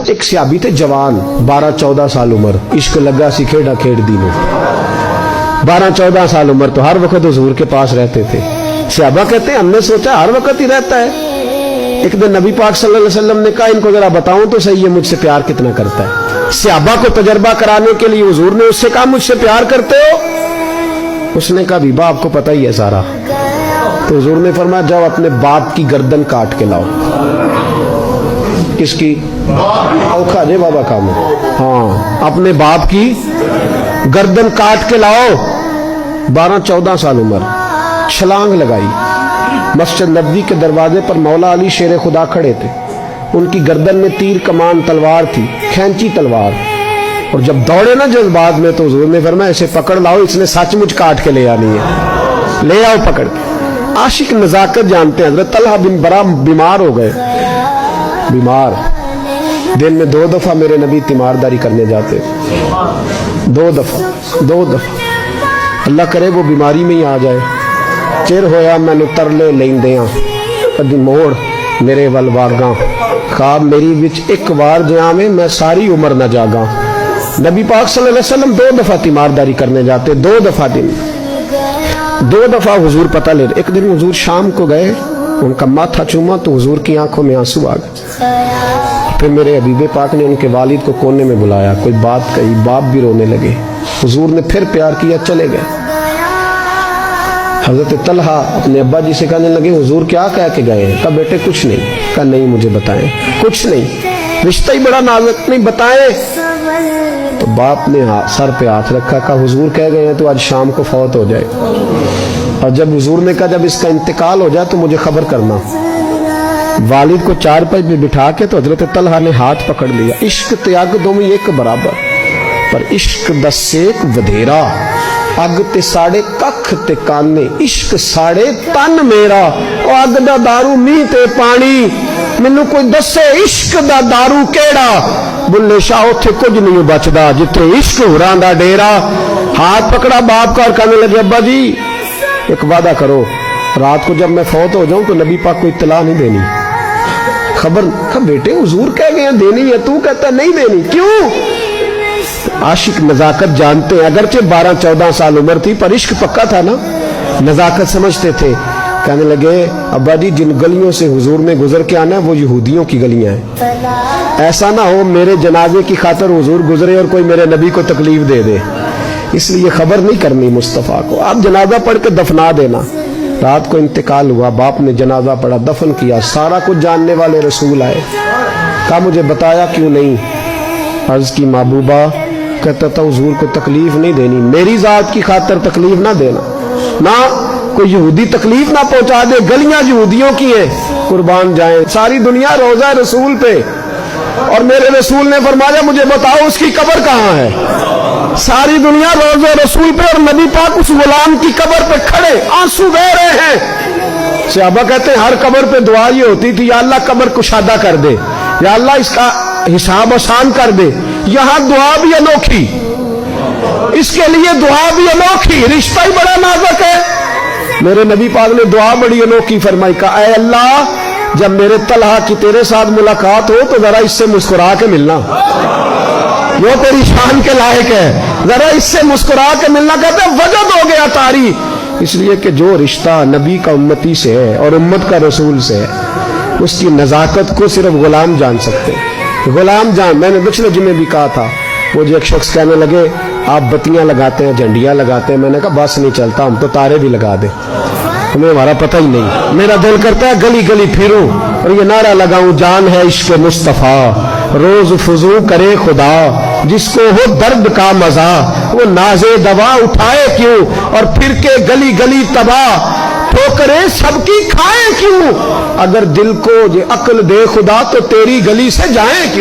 ایک صحابی تھے جوان 12-14 سال عمر, عشق لگا سی کھیڑا کھیڑ دینوں. 12-14 سال عمر تو ہر وقت حضور کے پاس رہتے تھے. صحابہ کہتے ہیں ہم نے سوچا ہر وقت ہی رہتا ہے. ایک دن نبی پاک صلی اللہ علیہ وسلم نے کہا ان کو ذرا بتاؤں تو صحیح ہے مجھ سے پیار کتنا کرتا ہے. صحابہ کو تجربہ کرانے کے لیے حضور نے اس سے کہا مجھ سے پیار کرتے ہو؟ اس نے کہا بھی باپ کو پتہ ہی ہے سارا. تو حضور نے فرمایا جاؤ اپنے باپ کی گردن کاٹ کے لاؤ. کس کی؟ اوکھا جے بابا کام ہے. ہاں اپنے باپ کی گردن کاٹ کے لاؤ. 12-14 سال عمر, چھلانگ لگائی. مسجد نبوی کے دروازے پر مولا علی شیر خدا کھڑے تھے. ان کی گردن میں تیر کمان تلوار تھی, کھینچی تلوار. اور جب دوڑے نا جذبات میں تو حضور نے فرمایا اسے پکڑ لاؤ, اس نے سچ مچ کاٹ کے لے آنی ہے. لے آؤ پکڑ کے. عاشق نزاکت جانتے ہیں. حضرت طلحہ بن برا بیمار ہو گئے. بیمار, دن میں 2 دفعہ میرے نبی تیمارداری کرنے جاتے. 2 دفعہ. اللہ کرے وہ بیماری میں ہی آ جائے. چر ہویا میں نے ترلے لیندیاں کدی موڑ میرے ول واگاں, خواب میری وچ ایک وار جہاں میں ساری عمر نہ جاگاں. نبی پاک صلی اللہ علیہ وسلم 2 دفعہ تیمارداری کرنے جاتے. 2 دفعہ دن, 2 دفعہ حضور پتہ لے. ایک دن حضور شام کو گئے, ان کا ماتھا چوما تو حضور کی آنکھوں میں آنسو آ گئے. پھر میرے حبیب پاک نے ان کے والد کو کونے میں بلایا, کوئی بات کہی, باپ بھی رونے لگے. حضور نے پھر پیار کیا, چلے گئے. حضرت طلحہ اپنے ابا جی سے کہنے لگے حضور کیا کہہ کے گئے ہیں؟ کہا بیٹے کچھ نہیں. کہا نہیں مجھے بتائیں. کچھ نہیں, رشتہ ہی بڑا نازک, نہیں بتائیں. تو باپ نے سر پہ ہاتھ رکھا, کہا حضور کہہ گئے ہیں تو آج شام کو فوت ہو جائے. اور جب حضور نے کہا جب اس کا انتقال ہو جائے تو مجھے خبر کرنا. والد کو چارپائی پہ بٹھا کے تو حضرت طلحہ نے ہاتھ پکڑ لیا. عشق تیاگ دو میں ایک برابر, پر عشق دا سیک ودھیرا. اگ تے ساڑے ککھ تے کانے, عشق ساڑے تن میرا. او اگ دا دارو می تے پانی, مینوں کوئی دسے عشق دا دارو کیڑا. بلے شاہ اتھے کچھ نہیں بچدا جتھے عشق ہوراں دا ڈیرا. ہاتھ پکڑا باپ کا اور کہنے لگے ابا جی ایک وعدہ کرو, رات کو جب میں فوت ہو جاؤں تو نبی پاک کو اطلاع نہیں دینی. خبر بیٹے حضور کہہ گئے ہیں دینی ہے, تو کہتا نہیں دینی, کیوں؟ عاشق نزاکت جانتے ہیں. اگرچہ 12-14 سال عمر تھی پر عشق پکا تھا نا, نزاکت سمجھتے تھے. کہنے لگے ابا جی جن گلیوں سے حضور نے گزر کے آنا ہے وہ یہودیوں کی گلیاں ہیں. ایسا نہ ہو میرے جنازے کی خاطر حضور گزرے اور کوئی میرے نبی کو تکلیف دے دے, اس لیے خبر نہیں کرنی مصطفیٰ کو. آپ جنازہ پڑھ کے دفنا دینا. رات کو انتقال ہوا, باپ نے جنازہ پڑھا, دفن کیا. سارا کچھ جاننے والے رسول آئے. کہا مجھے بتایا کیوں نہیں؟ عرض کی محبوبہ, کہتا تھا حضور کو تکلیف نہیں دینی, میری ذات کی خاطر تکلیف نہ دینا, نہ کوئی یہودی تکلیف نہ پہنچا دے. گلیاں یہودیوں کی ہیں, قربان جائیں. ساری دنیا روضہ رسول پہ, اور میرے رسول نے فرمایا مجھے بتاؤ اس کی قبر کہاں ہے. ساری دنیا روضہ رسول پہ, اور نبی پاک اس غلام کی قبر پہ کھڑے آنسو بہ رہے ہیں. صحابہ کہتے ہیں ہر قبر پہ دعا یہ ہوتی تھی یا اللہ قبر کشادہ کر دے, یا اللہ اس کا حساب آسان کر دے. یہاں دعا بھی انوکھی, اس کے لیے دعا بھی انوکھی, رشتہ ہی بڑا نازک ہے. میرے نبی پاک نے دعا بڑی انوکھی فرمائی. کہا اے اللہ جب میرے طلحہ کی تیرے ساتھ ملاقات ہو تو ذرا اس سے مسکرا کے ملنا, وہ تیری شان کے لائق ہے, ذرا اس سے مسکرا کے ملنا. کہتے ہیں وجد ہو گیا طاری, اس لیے کہ جو رشتہ نبی کا امتی سے ہے اور امت کا رسول سے ہے اس کی نزاکت کو صرف غلام جان سکتے. غلام جان. میں نے پچھلے جمعے بھی کہا تھا, وہ جو ایک شخص کہنے لگے آپ بتیاں لگاتے ہیں, جھنڈیاں لگاتے ہیں. میں نے کہا بس نہیں چلتا, ہم تو تارے بھی لگا دیں, ہمیں ہمارا پتہ ہی نہیں. میرا دل کرتا ہے گلی گلی پھروں اور یہ نعرہ لگاؤں جان ہے عشق مصطفیٰ, روز فضو کرے خدا, جس کو ہو درد کا مزہ وہ نازے دوا اٹھائے کیوں, اور پھر کے گلی گلی تباہ ٹھوکریں سب کی کھائیں کیوں. اگر دل کو یہ عقل دے خدا تو تیری گلی سے جائیں کیوں.